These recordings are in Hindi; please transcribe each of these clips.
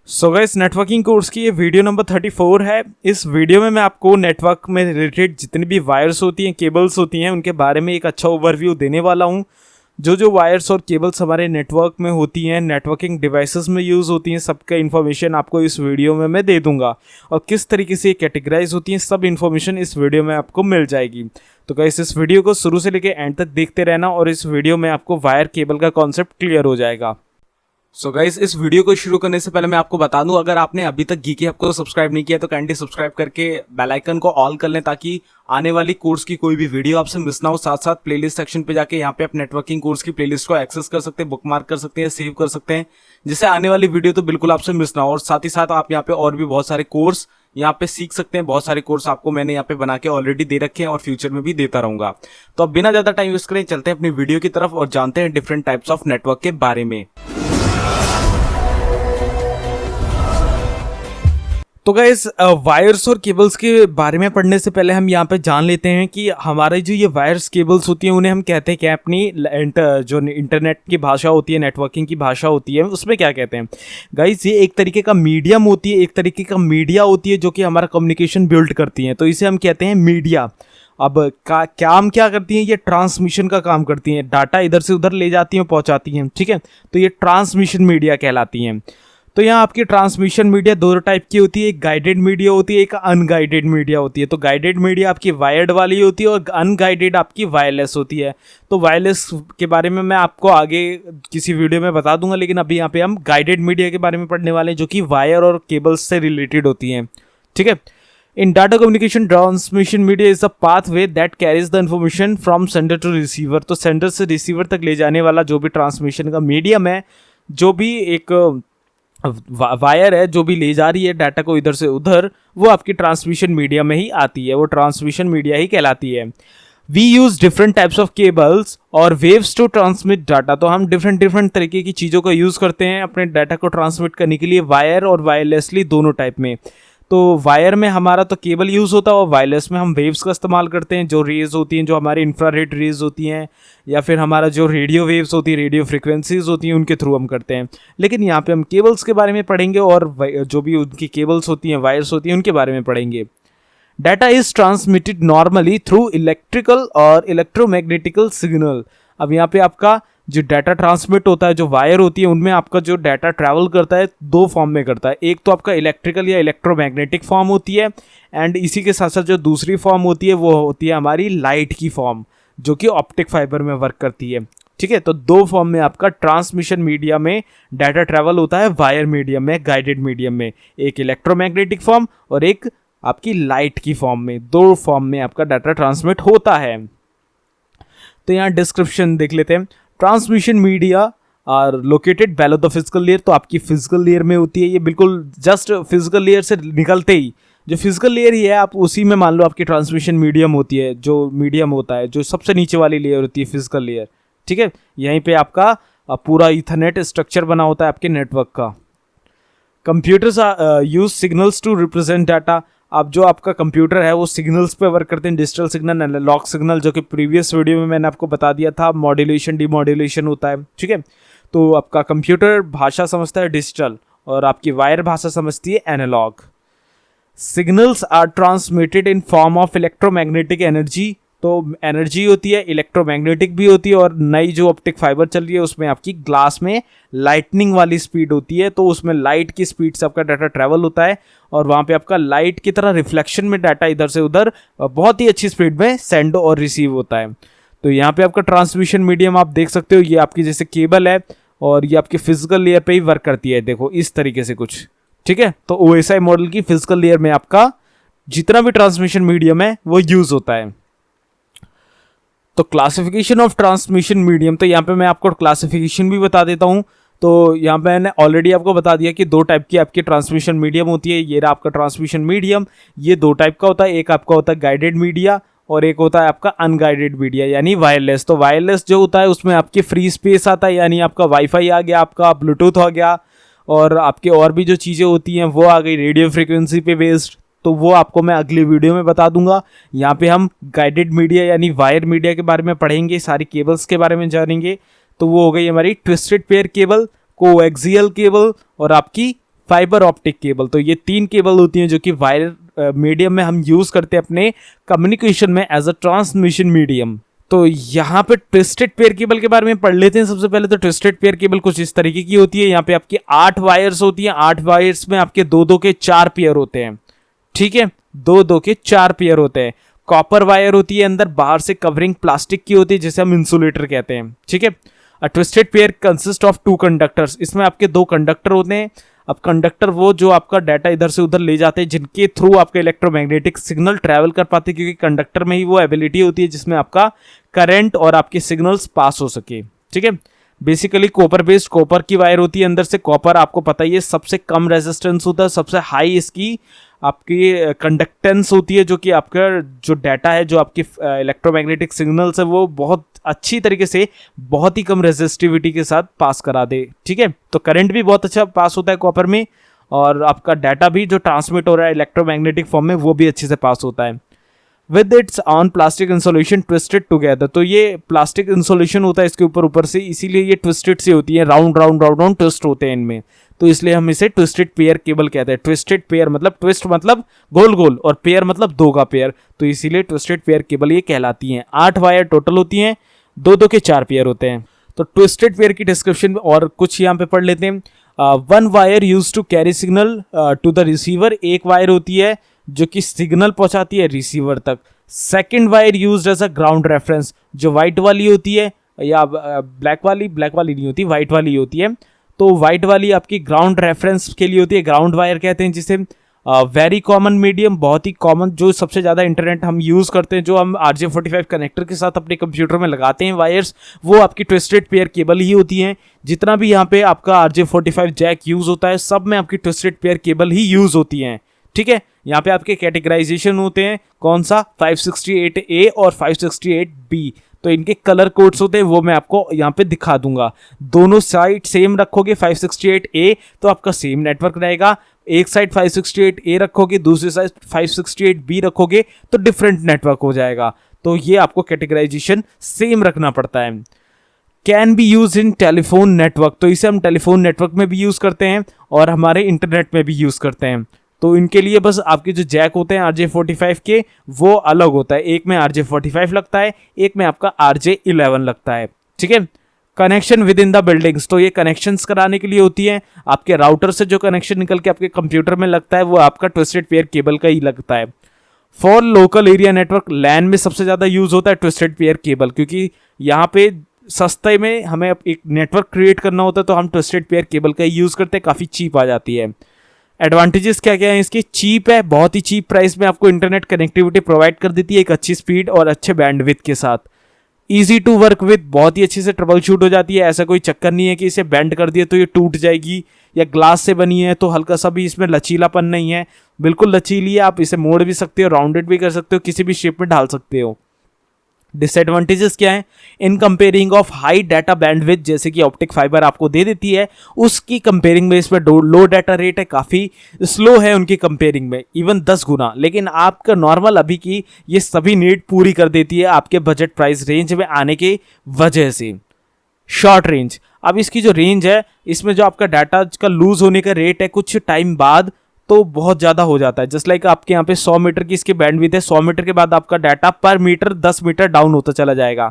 सो गाइस, नेटवर्किंग कोर्स की ये वीडियो नंबर 34 है। इस वीडियो में मैं आपको नेटवर्क में रिलेटेड जितनी भी वायर्स होती हैं, केबल्स होती हैं, उनके बारे में एक अच्छा ओवरव्यू देने वाला हूँ। जो वायर्स और केबल्स हमारे नेटवर्क में होती हैं, नेटवर्किंग डिवाइसेस में यूज़ होती हैं, सबका इन्फॉर्मेशन आपको इस वीडियो में मैं दे दूंगा। और किस तरीके से ये कैटेगराइज होती हैं, सब इन्फॉर्मेशन इस वीडियो में आपको मिल जाएगी। तो गाइस, इस वीडियो को शुरू से लेकर एंड तक देखते रहना और इस वीडियो में आपको वायर केबल का कॉन्सेप्ट क्लियर हो जाएगा। सो गाइस, इस वीडियो को शुरू करने से पहले मैं आपको बता दूं, अगर आपने अभी तक गीकी हब को सब्सक्राइब नहीं किया तो काइंडली सब्सक्राइब करके बेल आइकन को ऑल कर लें, ताकि आने वाली कोर्स की कोई भी वीडियो आपसे मिस ना हो। साथ साथ प्लेलिस्ट सेक्शन पे जाके यहाँ पे आप नेटवर्किंग कोर्स की प्लेलिस्ट को एक्सेस कर सकते हैं, बुकमार्क कर सकते हैं, सेव कर सकते हैं, जिससे आने वाली वीडियो तो बिल्कुल आपसे मिस ना हो। और साथ ही साथ आप यहाँ पे और भी बहुत सारे कोर्स यहाँ पे सीख सकते हैं। बहुत सारे कोर्स आपको मैंने यहाँ पे बना के ऑलरेडी दे रखे हैं और फ्यूचर में भी देता रहूंगा। तो अब बिना ज्यादा टाइम वेस्ट करें, चलते हैं अपनी वीडियो की तरफ और जानते हैं डिफरेंट टाइप्स ऑफ नेटवर्क के बारे में। तो गाइस, वायर्स और केबल्स के बारे में पढ़ने से पहले हम यहाँ पे जान लेते हैं कि हमारे जो ये वायर्स केबल्स होती हैं, उन्हें हम कहते हैं क्या? अपनी जो इंटरनेट की भाषा होती है, नेटवर्किंग की भाषा होती है, उसमें क्या कहते हैं गाइस? ये एक तरीके का मीडियम होती है, एक तरीके का मीडिया होती है जो कि हमारा कम्युनिकेशन बिल्ड करती है। तो इसे हम कहते हैं मीडिया। अब काम क्या करती हैं? ये ट्रांसमिशन का काम करती हैं, डाटा इधर से उधर ले जाती हैं, पहुँचाती हैं, ठीक है। तो ये ट्रांसमिशन मीडिया कहलाती हैं। तो यहाँ आपकी ट्रांसमिशन मीडिया दो टाइप की होती है, एक गाइडेड मीडिया होती है, एक अनगाइडेड मीडिया होती है। तो गाइडेड मीडिया आपकी वायर्ड वाली होती है और अनगाइडेड आपकी वायरलेस होती है। तो वायरलेस के बारे में मैं आपको आगे किसी वीडियो में बता दूंगा, लेकिन अभी यहाँ पे हम गाइडेड मीडिया के बारे में पढ़ने वाले हैं, जो कि वायर और केबल्स से रिलेटेड होती हैं, ठीक है। In data communication, transmission media is the pathway that carries the information from sender to receiver. तो सेंडर से रिसीवर तक ले जाने वाला जो भी ट्रांसमिशन का मीडियम है, जो भी एक वायर है जो भी ले जा रही है डाटा को इधर से उधर, वो आपकी ट्रांसमिशन मीडिया में ही आती है, वो ट्रांसमिशन मीडिया ही कहलाती है। We use different types of cables और वेव्स टू ट्रांसमिट डाटा। तो हम डिफरेंट तरीके की चीज़ों का यूज़ करते हैं अपने डाटा को ट्रांसमिट करने के लिए, वायर और वायरलेसली दोनों टाइप में। तो वायर में हमारा तो केबल यूज़ होता है और वायरलेस में हम वेव्स का इस्तेमाल करते हैं, जो रेज होती हैं, जो हमारे इंफ्रारेड रेज होती हैं, या फिर हमारा जो रेडियो वेव्स होती है, रेडियो फ्रिक्वेंसीज होती हैं, उनके थ्रू हम करते हैं। लेकिन यहाँ पे हम केबल्स के बारे में पढ़ेंगे और जो भी उनकी केबल्स होती हैं, वायर्स होती हैं, उनके बारे में पढ़ेंगे। Data is transmitted normally through electrical और इलेक्ट्रोमैग्नेटिकल सिग्नल। अब यहाँ पे आपका जो डाटा ट्रांसमिट होता है, जो वायर होती है, उनमें आपका जो डाटा ट्रैवल करता है दो फॉर्म में करता है। एक तो आपका इलेक्ट्रिकल या इलेक्ट्रोमैग्नेटिक फॉर्म होती है, एंड इसी के साथ साथ जो दूसरी फॉर्म होती है वो होती है हमारी लाइट की फॉर्म, जो कि ऑप्टिक फाइबर में वर्क करती है, ठीक है। तो दो फॉर्म में आपका ट्रांसमिशन मीडिया में डाटा ट्रैवल होता है, वायर मीडियम में, गाइडेड मीडियम में, एक इलेक्ट्रोमैग्नेटिक फॉर्म और एक आपकी लाइट की फॉर्म में, दो फॉर्म में आपका डाटा ट्रांसमिट होता है। तो यहाँ डिस्क्रिप्शन देख लेते हैं। Transmission media are located below the physical layer. तो आपकी फिजिकल लेयर में होती है, ये बिल्कुल जस्ट फिजिकल लेयर से निकलते ही जो फिजिकल लेयर ही है, आप उसी में मान लो आपकी ट्रांसमिशन मीडियम होती है, जो मीडियम होता है, जो सबसे नीचे वाली लेयर होती है फिजिकल लेयर, ठीक है। यहीं पे आपका पूरा ईथरनेट स्ट्रक्चर बना होता है आपके नेटवर्क का। Computers use signals to represent data. अब जो आपका कंप्यूटर है वो सिग्नल्स पे वर्क करते हैं, डिजिटल सिग्नल, एनालॉग सिग्नल, जो कि प्रीवियस वीडियो में मैंने आपको बता दिया था, मॉड्यूलेशन डिमॉड्यूलेशन होता है, ठीक है। तो आपका कंप्यूटर भाषा समझता है डिजिटल और आपकी वायर भाषा समझती है analog. Signals are transmitted in form of electromagnetic energy. तो एनर्जी होती है, इलेक्ट्रोमैग्नेटिक भी होती है, और नई जो ऑप्टिक फाइबर चल रही है उसमें आपकी ग्लास में लाइटनिंग वाली स्पीड होती है। तो उसमें लाइट की स्पीड से आपका डाटा ट्रैवल होता है और वहाँ पे आपका लाइट की तरह रिफ्लेक्शन में डाटा इधर से उधर बहुत ही अच्छी स्पीड में सेंड और रिसीव होता है। तो यहाँ पे आपका ट्रांसमिशन मीडियम आप देख सकते हो, ये आपकी जैसे केबल है और ये आपकी फिजिकल लेयर पे ही वर्क करती है, देखो इस तरीके से कुछ, ठीक है। तो OSI मॉडल की फिजिकल लेयर में आपका जितना भी ट्रांसमिशन मीडियम है वो यूज होता है। तो क्लासिफिकेशन ऑफ ट्रांसमिशन मीडियम, तो यहाँ पे मैं आपको क्लासिफिकेशन भी बता देता हूँ। तो यहाँ पे मैंने ऑलरेडी आपको बता दिया कि दो टाइप की आपकी ट्रांसमिशन मीडियम होती है। ये रहा आपका ट्रांसमिशन मीडियम, ये दो टाइप का होता है, एक आपका होता है गाइडेड मीडिया और एक होता है आपका अनगाइडेड मीडिया यानी वायरलेस। तो वायरलेस जो होता है उसमें आपकी फ्री स्पेस आता है, यानी आपका वाईफाई आ गया, आपका ब्लूटूथ हो गया, और आपके और भी जो चीज़ें होती हैं वो आ गई रेडियो फ्रिक्वेंसी पे बेस्ड। तो वो आपको मैं अगली वीडियो में बता दूंगा। यहाँ पे हम गाइडेड मीडिया यानी वायर मीडिया के बारे में पढ़ेंगे, सारी केबल्स के बारे में जानेंगे। तो वो हो गई हमारी twisted pair cable, coaxial cable और आपकी फाइबर ऑप्टिक केबल। तो ये 3 केबल होती हैं जो कि वायर मीडियम में हम यूज करते हैं अपने कम्युनिकेशन में एज अ ट्रांसमिशन मीडियम। तो यहाँ पे ट्विस्टेड पेयर केबल के बारे में पढ़ लेते हैं। सबसे पहले तो ट्विस्टेड पेयर केबल कुछ इस तरीके की होती है। यहाँ पे आपकी 8 वायर्स होती हैं, 8 वायर्स में आपके 2-2 के 4 पेयर होते हैं, ठीक है, 2-2 के 4 पेयर होते हैं। कॉपर वायर होती है, अंदर बाहर से कवरिंग प्लास्टिक की होती है जिसे हम इंसुलेटर कहते हैं, ठीक है। A twisted pair consist of 2 conductors, इसमें आपके 2 कंडक्टर होते हैं। अब कंडक्टर वो जो आपका डाटा इधर से उधर ले जाते हैं, जिनके थ्रू आपका इलेक्ट्रोमैग्नेटिक सिग्नल ट्रैवल कर पाते हैं, क्योंकि कंडक्टर में ही वो एबिलिटी होती है जिसमें आपका करंट और आपके सिग्नल्स पास हो सके, ठीक है। बेसिकली कॉपर बेस्ड कॉपर की वायर होती है। अंदर से कॉपर आपको पता ही है सबसे कम रेजिस्टेंस होता है, सबसे हाई इसकी आपकी कंडक्टेंस होती है, जो कि आपका जो डाटा है, जो आपकी इलेक्ट्रोमैग्नेटिक सिग्नल्स है, वो बहुत अच्छी तरीके से बहुत ही कम रेजिस्टिविटी के साथ पास करा दे, ठीक है। तो करंट भी बहुत अच्छा पास होता है कॉपर में, और आपका डाटा भी जो ट्रांसमिट हो रहा है इलेक्ट्रोमैग्नेटिक फॉर्म में वो भी अच्छे से पास होता है। With its on plastic insulation twisted together, तो ये प्लास्टिक इंसुलेशन होता है इसके ऊपर से, इसीलिए ये ट्विस्टेड सी होती है, round round round round twist होते हैं इनमें, तो इसलिए हम इसे ट्विस्टेड पेयर केबल कहते हैं। ट्विस्टेड पेयर मतलब ट्विस्ट मतलब गोल गोल, और पेयर मतलब 2 का पेयर, तो इसीलिए ट्विस्टेड पेयर केबल ये कहलाती हैं। 8 वायर टोटल होती हैं, 2-2 के 4 पेयर होते हैं। तो ट्विस्टेड पेयर की डिस्क्रिप्शन और कुछ यहाँ पे पढ़ लेते हैं। 1 wire use to carry signal to the receiver, एक वायर होती है जो कि सिग्नल पहुंचाती है रिसीवर तक। Second wire use as a ground reference, जो व्हाइट वाली होती है, या ब्लैक वाली नहीं होती, व्हाइट वाली होती है, तो व्हाइट वाली आपकी ग्राउंड रेफरेंस के लिए होती है, ग्राउंड वायर कहते हैं जिसे। वेरी कॉमन मीडियम, बहुत ही कॉमन, जो सबसे ज़्यादा इंटरनेट हम यूज़ करते हैं, जो हम RJ45 कनेक्टर के साथ अपने कंप्यूटर में लगाते हैं वायर्स, वो आपकी ट्विस्टेड पेयर केबल ही होती हैं। जितना भी यहाँ पे आपका RJ45 जैक यूज़ होता है, सब में आपकी ट्विस्टेड पेयर केबल ही यूज़ होती हैं, ठीक है। यहाँ पे आपके कैटेगराइजेशन होते हैं, कौन सा, 568A और 568B, तो इनके कलर कोड्स होते हैं, वो मैं आपको यहाँ पे दिखा दूंगा। दोनों साइड सेम रखोगे 568A तो आपका सेम नेटवर्क रहेगा, एक साइड 568A रखोगे, दूसरी साइड 568B रखोगे तो डिफरेंट नेटवर्क हो जाएगा। तो ये आपको कैटेगराइजेशन सेम रखना पड़ता है। Can be use in telephone network, तो इसे हम टेलीफोन नेटवर्क में भी यूज़ करते हैं और हमारे इंटरनेट में भी यूज़ करते हैं। तो इनके लिए बस आपके जो जैक होते हैं RJ45 के, वो अलग होता है, एक में RJ45 लगता है, एक में आपका RJ11 लगता है, ठीक है। Connection with in the buildings, तो ये कनेक्शंस कराने के लिए होती है। आपके राउटर से जो कनेक्शन निकल के आपके कंप्यूटर में लगता है, वो आपका ट्विस्टेड पेयर केबल का ही लगता है। फॉर लोकल एरिया नेटवर्क, लैन में सबसे ज़्यादा यूज होता है ट्विस्टेड पेयर केबल, क्योंकि यहाँ पे सस्ते में हमें एक नेटवर्क क्रिएट करना होता है, तो हम ट्विस्टेड पेयर केबल का ही यूज़ करते हैं, काफ़ी चीप आ जाती है। एडवांटेजेस क्या क्या है इसकी, चीप है, बहुत ही चीप प्राइस में आपको इंटरनेट कनेक्टिविटी प्रोवाइड कर देती है, एक अच्छी स्पीड और अच्छे बैंडविड्थ के साथ। इजी टू वर्क विद, बहुत ही अच्छे से ट्रबल शूट हो जाती है, ऐसा कोई चक्कर नहीं है कि इसे बेंड कर दिया तो ये टूट जाएगी, या ग्लास से बनी है तो हल्का सा भी इसमें लचीलापन नहीं है, बिल्कुल लचीली है, आप इसे मोड़ भी सकते हो, राउंडेड भी कर सकते हो, किसी भी शेप में ढाल सकते हो। डिसएडवांटेजेस क्या है, इन comparing of high data bandwidth, जैसे कि ऑप्टिक फाइबर आपको दे देती है, उसकी कंपेयरिंग में इसमें लो डाटा रेट है, काफ़ी स्लो है उनकी कंपेयरिंग में, इवन 10 गुना। लेकिन आपका नॉर्मल अभी की ये सभी नीड पूरी कर देती है आपके बजट प्राइस रेंज में आने की वजह से। शॉर्ट रेंज, अब इसकी जो रेंज है, इसमें जो आपका डाटा का लूज होने का रेट है कुछ टाइम बाद तो बहुत ज़्यादा हो जाता है। जस्ट लाइक आपके यहाँ पे 100 मीटर की इसकी बैंडविड्थ है, 100 मीटर के बाद आपका डाटा पर मीटर 10 मीटर डाउन होता चला जाएगा,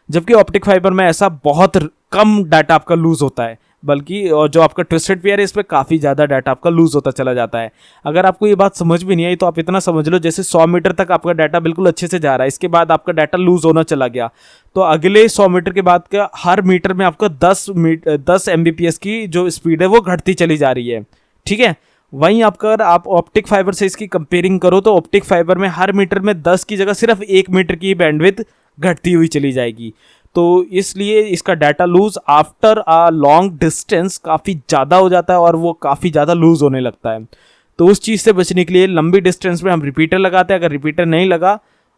जबकि ऑप्टिक फाइबर में ऐसा बहुत कम डाटा आपका लूज होता है, बल्कि और जो आपका ट्विस्टेड पेयर है इसमें काफ़ी ज़्यादा डाटा आपका लूज होता चला जाता है। अगर आपको ये बात समझ भी नहीं आई तो आप इतना समझ लो, जैसे 100 मीटर तक आपका डाटा बिल्कुल अच्छे से जा रहा है, इसके बाद आपका डाटा लूज होना चला गया, तो अगले 100 मीटर के बाद का हर मीटर में आपका 10 Mbps की जो स्पीड है वो घटती चली जा रही है, ठीक है। वहीं आपका अगर आप ऑप्टिक फाइबर से इसकी कंपेयरिंग करो तो ऑप्टिक फाइबर में हर मीटर में 10 की जगह सिर्फ 1 मीटर की बैंडविड्थ घटती हुई चली जाएगी, तो इसलिए इसका data lose after a long distance काफ़ी ज़्यादा हो जाता है और वो काफ़ी ज़्यादा लूज होने लगता है। तो उस चीज़ से बचने के लिए लंबी डिस्टेंस में हम रिपीटर लगाते हैं, अगर रिपीटर नहीं लगा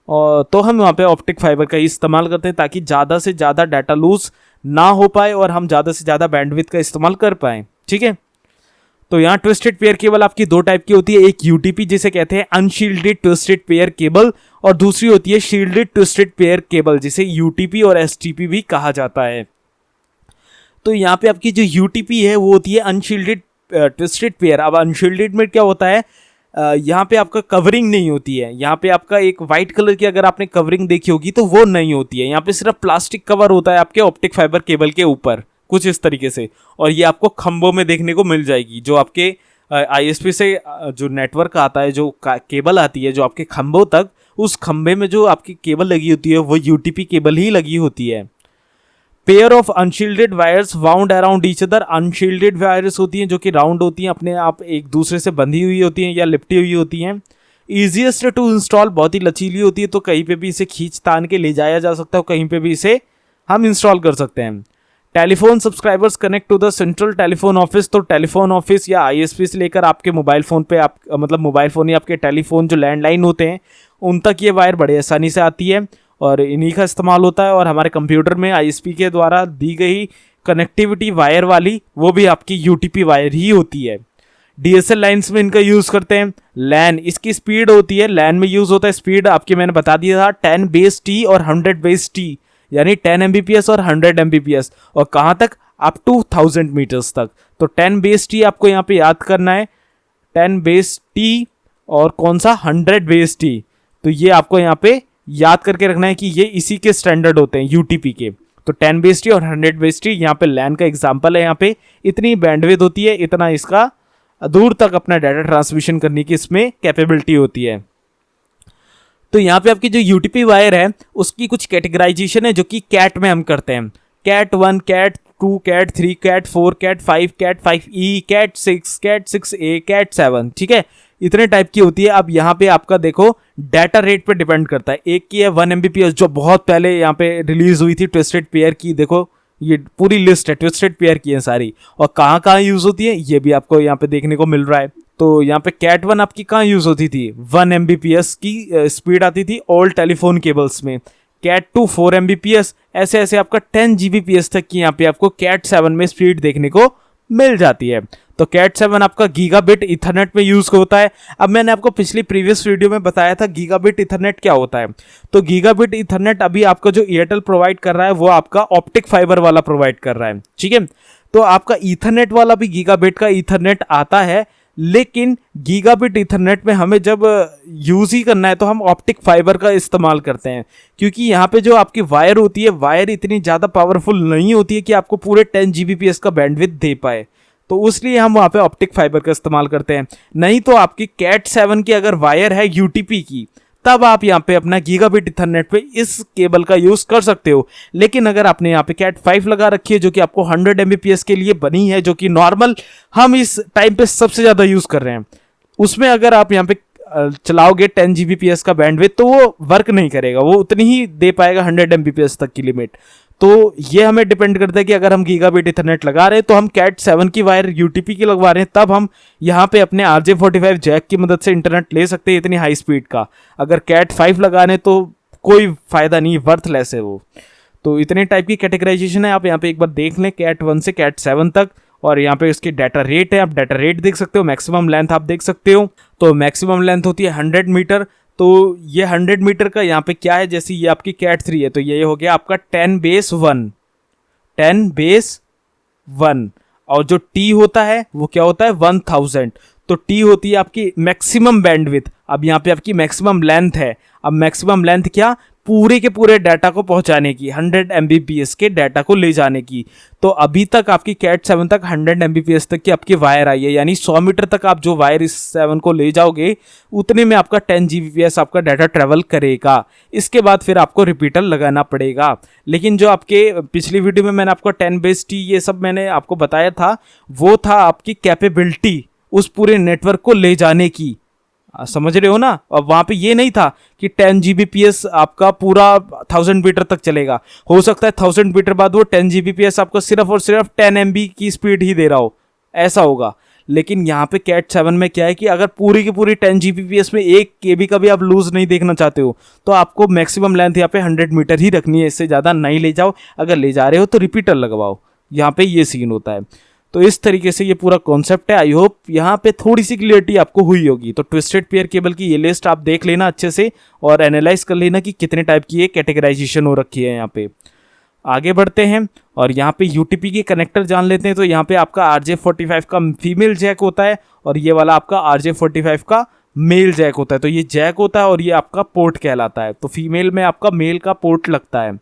तो हम वहाँ पे ऑप्टिक फाइबर का इस्तेमाल करते हैं, ताकि ज़्यादा से ज़्यादा डाटा लूज ना हो पाए और हम ज़्यादा से ज़्यादा बैंडविड्थ का इस्तेमाल कर पाएँ, ठीक है। तो यहाँ ट्विस्टेड पेयर केबल आपकी 2 टाइप की होती है, एक UTP जिसे कहते हैं अनशील्डेड ट्विस्टेड पेयर केबल, और दूसरी होती है शील्डेड ट्विस्टेड पेयर केबल जिसे UTP और STP भी कहा जाता है। तो यहाँ पे आपकी जो UTP है वो होती है अनशील्डेड ट्विस्टेड पेयर। अब अनशील्डेड में क्या होता है, यहाँ पे आपका कवरिंग नहीं होती है, यहाँ पे आपका एक वाइट कलर की अगर आपने कवरिंग देखी होगी तो वो नहीं होती है, यहाँ पे सिर्फ प्लास्टिक कवर होता है आपके ऑप्टिक फाइबर केबल के ऊपर, कुछ इस तरीके से। और ये आपको खंभों में देखने को मिल जाएगी, जो आपके आईएसपी से जो नेटवर्क आता है, जो केबल आती है जो आपके खंभों तक, उस खंभे में जो आपकी केबल लगी होती है वो यूटीपी केबल ही लगी होती है। Pair of unshielded wires wound around each other. Unshielded wires होती हैं जो कि राउंड होती हैं, अपने आप एक दूसरे से बंधी हुई होती हैं या लिपटी हुई होती हैं। ईजीएस्ट टू इंस्टॉल, बहुत ही लचीली होती है, तो कहीं पे भी इसे खींच तान के ले जाया जा सकता है, कहीं पे भी इसे हम इंस्टॉल कर सकते हैं। Telephone subscribers connect to the central telephone office. तो टेलीफोन ऑफिस या आईएसपी से लेकर आपके मोबाइल फ़ोन पे, आप मतलब मोबाइल फ़ोन या आपके टेलीफोन जो लैंडलाइन होते हैं उन तक ये वायर बड़े आसानी से आती है और इन्हीं का इस्तेमाल होता है। और हमारे कंप्यूटर में आईएसपी के द्वारा दी गई कनेक्टिविटी वायर वाली, वो भी आपकी यूटीपी वायर ही होती है। डीएसएल लाइन्स में इनका यूज़ करते हैं। लैन, इसकी स्पीड होती है, लैन में यूज़ होता है स्पीड, आपके मैंने बता दिया था 10 बेस टी और 100 बेस टी, यानी 10 Mbps और 100 Mbps, और कहाँ तक, अप टू 1000 मीटर्स तक। तो 10 बेस टी आपको यहाँ पे याद करना है, 10 बेस टी और कौन सा, 100 बेस टी। तो ये आपको यहाँ पे याद करके रखना है कि ये इसी के स्टैंडर्ड होते हैं यूटीपी के। तो 10 बेस टी और 100 बेस टी यहाँ पे लैन का एग्जाम्पल है। यहाँ पे इतनी बैंडविड्थ होती है, इतना इसका दूर तक अपना डाटा ट्रांसमिशन करने की इसमें कैपेबिलिटी होती है। तो यहाँ पे आपकी जो यूटीपी वायर है उसकी कुछ कैटेगराइजेशन है जो कि कैट में हम करते हैं। Cat 1, cat 2, cat 3, cat 4, cat 5, cat 5E, cat 6, cat 6A, cat 7, ठीक है, इतने टाइप की होती है। अब यहाँ पे आपका देखो डाटा रेट पे डिपेंड करता है। एक की है 1 Mbps, जो बहुत पहले यहाँ पे रिलीज हुई थी ट्विस्टेड पेयर की, देखो ये पूरी लिस्ट है ट्विस्टेड पेयर की है सारी, और कहाँ कहाँ यूज होती है ये भी आपको यहाँ पे देखने को मिल रहा है। तो यहाँ पे कैट 1 आपकी कहाँ यूज होती थी, 1 Mbps की स्पीड आती थी ओल्ड टेलीफोन केबल्स में। कैट 2 4 Mbps, ऐसे ऐसे आपका 10 Gbps तक की यहाँ पे आपको कैट 7 में स्पीड देखने को मिल जाती है। तो कैट 7 आपका गीगाबिट इथरनेट में यूज होता है। अब मैंने आपको पिछली प्रीवियस वीडियो में बताया था गीगाबिट इथरनेट क्या होता है। तो गीगाबिट इथरनेट अभी आपका जो एयरटेल प्रोवाइड कर रहा है वो आपका ऑप्टिक फाइबर वाला प्रोवाइड कर रहा है, ठीक है। तो आपका ईथरनेट वाला भी गीगाबिट का ईथरनेट आता है, लेकिन गीगाबिट इथरनेट में हमें जब यूज़ ही करना है तो हम ऑप्टिक फाइबर का इस्तेमाल करते हैं, क्योंकि यहाँ पे जो आपकी वायर होती है, वायर इतनी ज़्यादा पावरफुल नहीं होती है कि आपको पूरे 10 Gbps का बैंडविड्थ दे पाए, तो इसलिए हम वहाँ पे ऑप्टिक फाइबर का इस्तेमाल करते हैं। नहीं तो आपकी कैट 7 की अगर वायर है यूटीपी की, तब आप यहाँ पे अपना गीगाबिट इथरनेट पे इस केबल का यूज़ कर सकते हो। लेकिन अगर आपने यहाँ पे कैट 5 लगा रखी है जो कि आपको 100 Mbps के लिए बनी है, जो कि नॉर्मल हम इस टाइम पे सबसे ज़्यादा यूज़ कर रहे हैं, उसमें अगर आप यहाँ पे चलाओगे 10 Gbps का बैंडविड्थ तो वो वर्क नहीं करेगा, वो उतनी ही दे पाएगा 100 Mbps तक की लिमिट। तो ये हमें डिपेंड करता है कि अगर हम गीगाबिट इथरनेट लगा रहे हैं तो हम कैट 7 की वायर यूटीपी की लगवा रहे हैं, तब हम यहाँ पे अपने RJ45 जैक की मदद से इंटरनेट ले सकते हैं इतनी हाई स्पीड का। अगर कैट 5 लगा रहे हैं तो कोई फ़ायदा नहीं, वर्थलेस है वो। तो इतने टाइप की कैटेगराइजेशन है, आप यहाँ पे एक बार देख लें कैट 1 से कैट 7 तक। और यहाँ पे इसकी डाटा रेट है, आप डाटा रेट देख सकते हो, मैक्सिमम लेंथ आप देख सकते हो। तो मैक्सिमम लेंथ होती है 100 मीटर। तो ये 100 मीटर का यहाँ पे क्या है, जैसे ये आपकी कैट 3 है तो ये हो गया आपका 10 बेस 1, और जो टी होता है वो क्या होता है 1000। तो टी होती है आपकी मैक्सिमम बैंडविड्थ। अब यहाँ पे आपकी मैक्सिमम लेंथ है, अब मैक्सिमम लेंथ क्या, पूरे के पूरे डाटा को पहुंचाने की, 100 Mbps के डाटा को ले जाने की। तो अभी तक आपकी कैट 7 तक 100 Mbps तक की आपकी वायर आई है, यानी 100 मीटर तक आप जो वायर इस 7 को ले जाओगे उतने में आपका 10 Gbps आपका डाटा ट्रेवल करेगा। इसके बाद फिर आपको रिपीटर लगाना पड़ेगा। लेकिन जो आपके पिछली वीडियो में मैंने आपको 10 बेस टी ये सब मैंने आपको बताया था, वो था आपकी कैपेबिलिटी उस पूरे नेटवर्क को ले जाने की, समझ रहे हो ना। अब वहाँ पे ये नहीं था कि 10 Gbps आपका पूरा 1000 मीटर तक चलेगा, हो सकता है 1000 मीटर बाद वो 10 Gbps आपको सिर्फ और सिर्फ 10 MB की स्पीड ही दे रहा हो, ऐसा होगा। लेकिन यहाँ पे कैट 7 में क्या है कि अगर पूरी की पूरी 10 Gbps में 1 KB का भी आप लूज नहीं देखना चाहते हो तो आपको मैक्सिमम लेंथ यहाँ पे 100 मीटर ही रखनी है, इससे ज़्यादा नहीं ले जाओ। अगर ले जा रहे हो तो रिपीटर लगवाओ, यहाँ पे ये सीन होता है। तो इस तरीके से ये पूरा कॉन्सेप्ट है। आई होप यहाँ पे थोड़ी सी क्लियरिटी आपको हुई होगी। तो ट्विस्टेड पेयर केबल की ये लिस्ट आप देख लेना अच्छे से और एनालाइज कर लेना कि कितने टाइप की ये कैटेगराइजेशन हो रखी है यहाँ पे। आगे बढ़ते हैं और यहाँ पे यूटीपी के कनेक्टर जान लेते हैं। तो यहाँ पे आपका RJ45 का फीमेल जैक होता है और ये वाला आपका RJ45 का मेल जैक होता है। तो ये जैक होता है और ये आपका पोर्ट कहलाता है। तो फीमेल में आपका मेल का पोर्ट लगता है।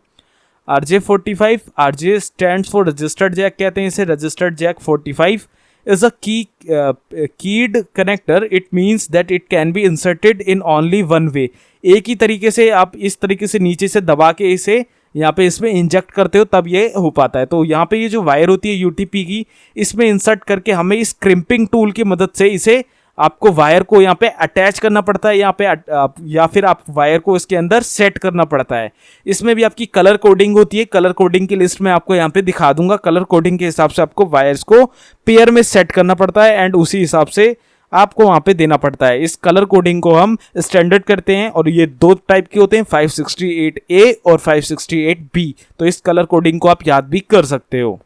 RJ45, RJ stands for registered jack कहते हैं इसे, registered jack 45 is a keyed connector. It means that it can be inserted in only one way. एक ही तरीके से आप इस तरीके से नीचे से दबा के इसे यहाँ पे इसमें इंजेक्ट करते हो तब ये हो पाता है। तो यहाँ पे ये जो वायर होती है यूटीपी की, इसमें इंसर्ट करके हमें इस क्रिम्पिंग टूल की मदद से इसे आपको वायर को यहाँ पे अटैच करना पड़ता है यहाँ पे या फिर आप वायर को इसके अंदर सेट करना पड़ता है। इसमें भी आपकी कलर कोडिंग होती है। कलर कोडिंग की लिस्ट में आपको यहाँ पे दिखा दूंगा। कलर कोडिंग के हिसाब से आपको वायर्स को पेयर में सेट करना पड़ता है एंड उसी हिसाब से आपको वहाँ पे देना पड़ता है। इस कलर कोडिंग को हम स्टैंडर्ड करते हैं और ये दो टाइप के होते हैं, 568A और 568B। तो इस कलर कोडिंग को आप याद भी कर सकते हो।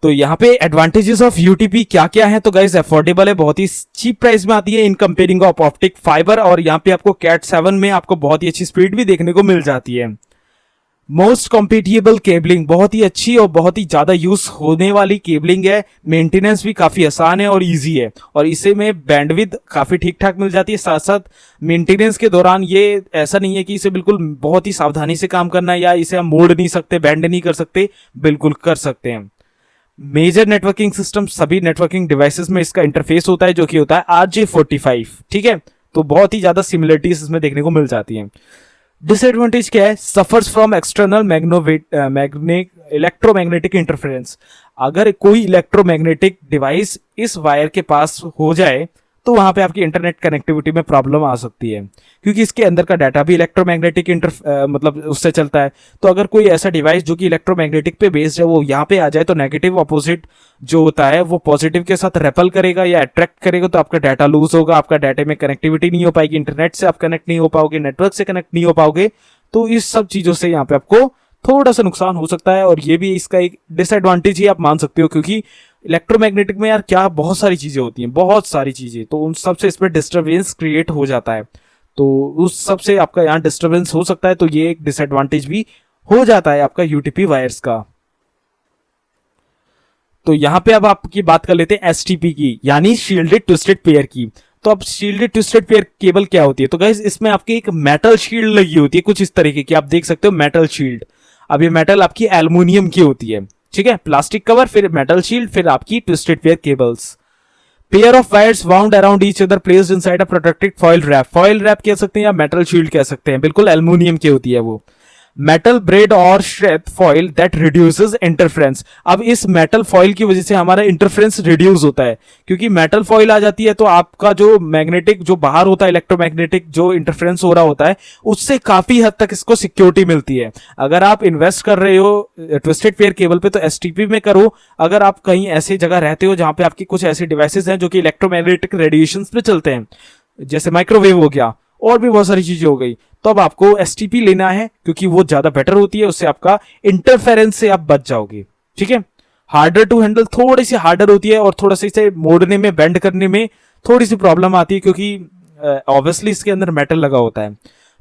तो यहाँ पे एडवांटेजेस ऑफ यूटीपी क्या क्या है? तो गाइस अफोर्डेबल है, बहुत ही चीप प्राइस में आती है इन कंपेयरिंग ऑफ ऑप्टिक फाइबर, और यहाँ पे आपको कैट 7 में आपको बहुत ही अच्छी स्पीड भी देखने को मिल जाती है। मोस्ट कॉम्पिटिबल केबलिंग, बहुत ही अच्छी और बहुत ही ज्यादा यूज होने वाली केबलिंग है। मेंटेनेंस भी काफी आसान है और इजी है, और इसे में बैंडविड्थ काफी ठीक ठाक मिल जाती है। साथ साथ मेंटेनेंस के दौरान ये ऐसा नहीं है कि इसे बिल्कुल बहुत ही सावधानी से काम करना है या इसे हम मोड़ नहीं सकते, बैंड नहीं कर सकते, बिल्कुल कर सकते हैं। मेजर नेटवर्किंग सिस्टम, सभी नेटवर्किंग डिवाइसेस में इसका इंटरफेस होता है जो कि होता है RJ45। ठीक है, तो बहुत ही ज्यादा सिमिलरिटीज इसमें देखने को मिल जाती हैं। डिसएडवांटेज क्या है? Suffers from external electromagnetic interference. अगर कोई इलेक्ट्रोमैग्नेटिक डिवाइस इस वायर के पास हो जाए तो वहां पे आपकी इंटरनेट कनेक्टिविटी में प्रॉब्लम आ सकती है, क्योंकि इसके अंदर का डाटा भी इलेक्ट्रोमैग्नेटिक मतलब उससे चलता है। तो अगर कोई ऐसा डिवाइस जो कि इलेक्ट्रोमैग्नेटिक पे बेस्ड है वो यहाँ पे आ जाए तो नेगेटिव अपोजिट जो होता है वो पॉजिटिव के साथ रेपल करेगा या अट्रैक्ट करेगा, तो आपका डाटा लूज होगा, आपका डाटा में कनेक्टिविटी नहीं हो पाएगी, इंटरनेट से आप कनेक्ट नहीं हो पाओगे, नेटवर्क से कनेक्ट नहीं हो पाओगे। तो इस सब चीजों से यहाँ पे आपको थोड़ा सा नुकसान हो सकता है, और ये भी इसका एक डिसएडवांटेज ही आप मान सकते हो, क्योंकि इलेक्ट्रोमैग्नेटिक में यार क्या बहुत सारी चीजें होती हैं, बहुत सारी चीजें, तो उन सब से इसमें डिस्टर्बेंस क्रिएट हो जाता है। तो उस सब से आपका यहाँ डिस्टर्बेंस हो सकता है, तो ये एक डिसएडवांटेज भी हो जाता है आपका यूटीपी वायर्स का। तो यहाँ पे अब आपकी बात कर लेते हैं एसटीपी की, यानी शील्डेड ट्विस्टेड पेयर की। तो अब शील्डेड ट्विस्टेड पेयर केबल क्या होती है? तो गाइस इसमें आपकी एक मेटल शील्ड लगी होती है कुछ इस तरीके की, आप देख सकते हो मेटल शील्ड। अब ये मेटल आपकी एल्युमिनियम की होती है, ठीक है, प्लास्टिक कवर, फिर मेटल शील्ड, फिर आपकी twisted pair cables. Pair of wires wound around each other placed inside a protected foil wrap. Foil wrap कह सकते हैं या मेटल शील्ड कह सकते हैं, बिल्कुल एल्युमिनियम की होती है वो। मेटल ब्रेड और shred foil that reduces interference. अब इस मेटल फॉइल की वजह से हमारा इंटरफ्रेंस रिड्यूस होता है, क्योंकि मेटल फॉइल आ जाती है तो आपका जो मैग्नेटिक जो बाहर होता है, इलेक्ट्रोमैग्नेटिक जो इंटरफ्रेंस हो रहा होता है, उससे काफी हद तक इसको सिक्योरिटी मिलती है। अगर आप इन्वेस्ट कर रहे हो ट्विस्टेड पेयर केबल पे तो एसटीपी में करो। अगर आप कहीं ऐसी जगह रहते हो जहां पे आपकी कुछ ऐसी डिवाइसेस हैं जो कि इलेक्ट्रोमैग्नेटिक रेडिएशन पे चलते हैं, जैसे माइक्रोवेव हो गया और भी बहुत सारी चीजें हो गई, तो अब आपको एसटीपी लेना है, क्योंकि वो ज्यादा बेटर होती है, उससे आपका इंटरफेरेंस से आप बच जाओगे। ठीक है, हार्डर टू हैंडल, थोड़ी सी हार्डर होती है और थोड़ा सा इसे मोड़ने में, बेंड करने में थोड़ी सी प्रॉब्लम आती है, क्योंकि ऑब्वियसली इसके अंदर मेटल लगा होता है।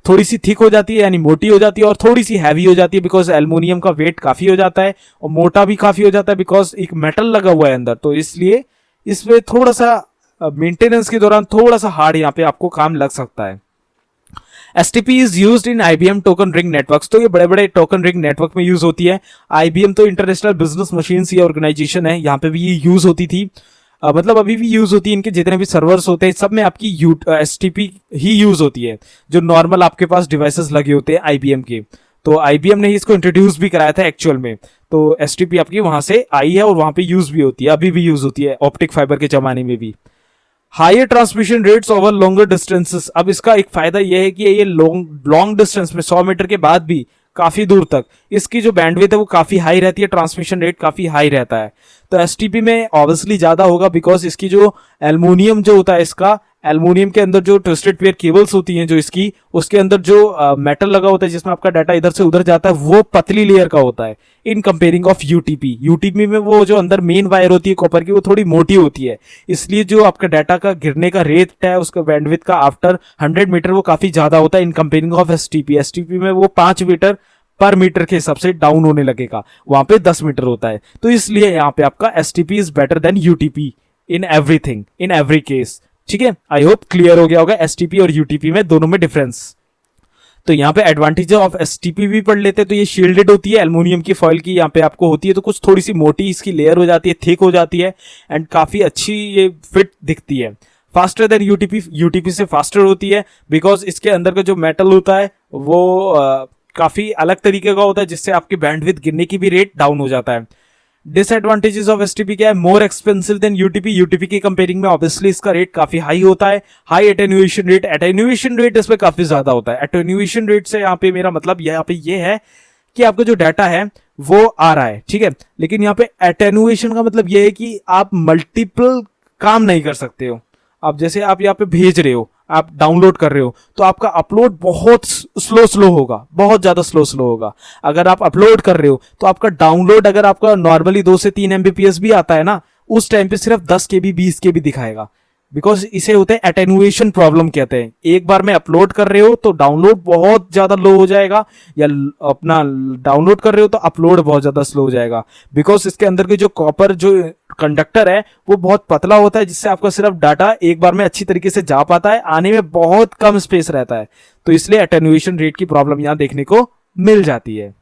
थोड़ी सी थिक हो जाती है, यानी मोटी हो जाती है, और थोड़ी सी हैवी हो जाती है, बिकॉज एल्युमिनियम का वेट काफी हो जाता है, और मोटा भी काफी हो जाता है बिकॉज एक मेटल लगा हुआ है अंदर। तो इसलिए इसमें थोड़ा सा मेंटेनेंस के दौरान थोड़ा सा हार्ड यहाँ पे आपको काम लग सकता है। STP is used in IBM token ring networks. तो ये बड़े बड़े टोकन रिंग नेटवर्क में यूज होती है। IBM तो इंटरनेशनल बिजनेस मशीन्स ये ऑर्गेनाइजेशन है, यहाँ पे भी ये यूज होती थी, मतलब अभी भी यूज होती है। इनके जितने भी सर्वर्स होते हैं सब में आपकी STP ही यूज होती है, जो नॉर्मल आपके पास डिवाइसेस लगे होते हैं IBM के। तो IBM ने ही इसको इंट्रोड्यूस भी कराया था एक्चुअल में। तो STP आपकी वहां से आई है और वहां पे यूज भी होती है, अभी भी यूज होती है ऑप्टिक फाइबर के जमाने में भी। Higher transmission rates over longer distances. अब इसका एक फायदा यह है कि ये लॉन्ग डिस्टेंस में 100 मीटर के बाद भी काफी दूर तक इसकी जो बैंडविड्थ है वो काफी हाई रहती है, ट्रांसमिशन रेट काफी हाई रहता है। तो एसटीपी में ऑब्वियसली ज्यादा होगा, बिकॉज इसकी जो एल्युमिनियम जो होता है, इसका एल्युमिनियम के अंदर जो ट्विस्टेड पेयर केबल्स होती हैं जो इसकी, उसके अंदर जो मेटल लगा होता है जिसमें आपका डाटा इधर से उधर जाता है, वो पतली लेयर का होता है इन कंपेयरिंग ऑफ यूटीपी में वो जो अंदर मेन वायर होती है कॉपर की, वो थोड़ी मोटी होती है, इसलिए जो आपका डाटा का गिरने का रेट है उसका बैंडविड्थ का आफ्टर 100 मीटर वो काफी ज्यादा होता है इन कंपेयरिंग ऑफ एसटीपी में वो 5 मीटर पर मीटर के हिसाब से डाउन होने लगेगा, वहां पे 10 मीटर होता है। तो इसलिए यहाँ पे आपका STP is better than UTP in everything, in every case. ठीक है, आई होप क्लियर हो गया होगा एसटीपी और यूटीपी में दोनों में डिफरेंस। तो यहाँ पे एडवांटेज ऑफ एसटीपी भी पढ़ लेते हैं। तो ये शील्डेड होती है, एल्युमिनियम की फॉइल की यहाँ पे आपको होती है, तो कुछ थोड़ी सी मोटी इसकी लेयर हो जाती है, थिक हो जाती है, एंड काफी अच्छी ये फिट दिखती है। फास्टर देन यूटीपी, यूटीपी से फास्टर होती है बिकॉज इसके अंदर का जो मेटल होता है वो काफी अलग तरीके का होता है, जिससे आपकी बैंडविड्थ गिरने की भी रेट डाउन हो जाता है। डिसएडवांटेजेस ऑफ एसटीपी क्या है? More expensive than UTP, UTP की कंपेयरिंग में ऑब्वियसली इसका रेट काफी हाई होता है। High attenuation rate, attenuation rate इसमें काफी ज्यादा होता है। एटेन्यूएशन रेट से यहाँ पे मेरा मतलब यहाँ पे ये है कि आपका जो डाटा है वो आ रहा है, ठीक है, लेकिन यहाँ पे एटेन्यूएशन का मतलब ये है कि आप मल्टीपल काम नहीं कर सकते हो। आप जैसे आप यहाँ पे भेज रहे हो, आप डाउनलोड कर रहे हो, तो आपका अपलोड बहुत स्लो होगा, बहुत ज्यादा स्लो होगा। अगर आप अपलोड कर रहे हो तो आपका डाउनलोड, अगर आपका नॉर्मली 2 से 3 MBPS भी आता है ना, उस टाइम पे सिर्फ 10 KB 20 KB दिखाएगा, बिकॉज इसे होते हैं एटेन्युएशन प्रॉब्लम कहते हैं। एक बार में अपलोड कर रहे हो तो डाउनलोड बहुत ज्यादा लो हो जाएगा, या अपना डाउनलोड कर रहे हो तो अपलोड बहुत ज्यादा स्लो हो जाएगा, बिकॉज इसके अंदर के जो कॉपर जो कंडक्टर है वो बहुत पतला होता है, जिससे आपका सिर्फ डाटा एक बार में अच्छी तरीके से जा पाता है, आने में बहुत कम स्पेस रहता है। तो इसलिए एटेन्युएशन रेट की प्रॉब्लम यहां देखने को मिल जाती है।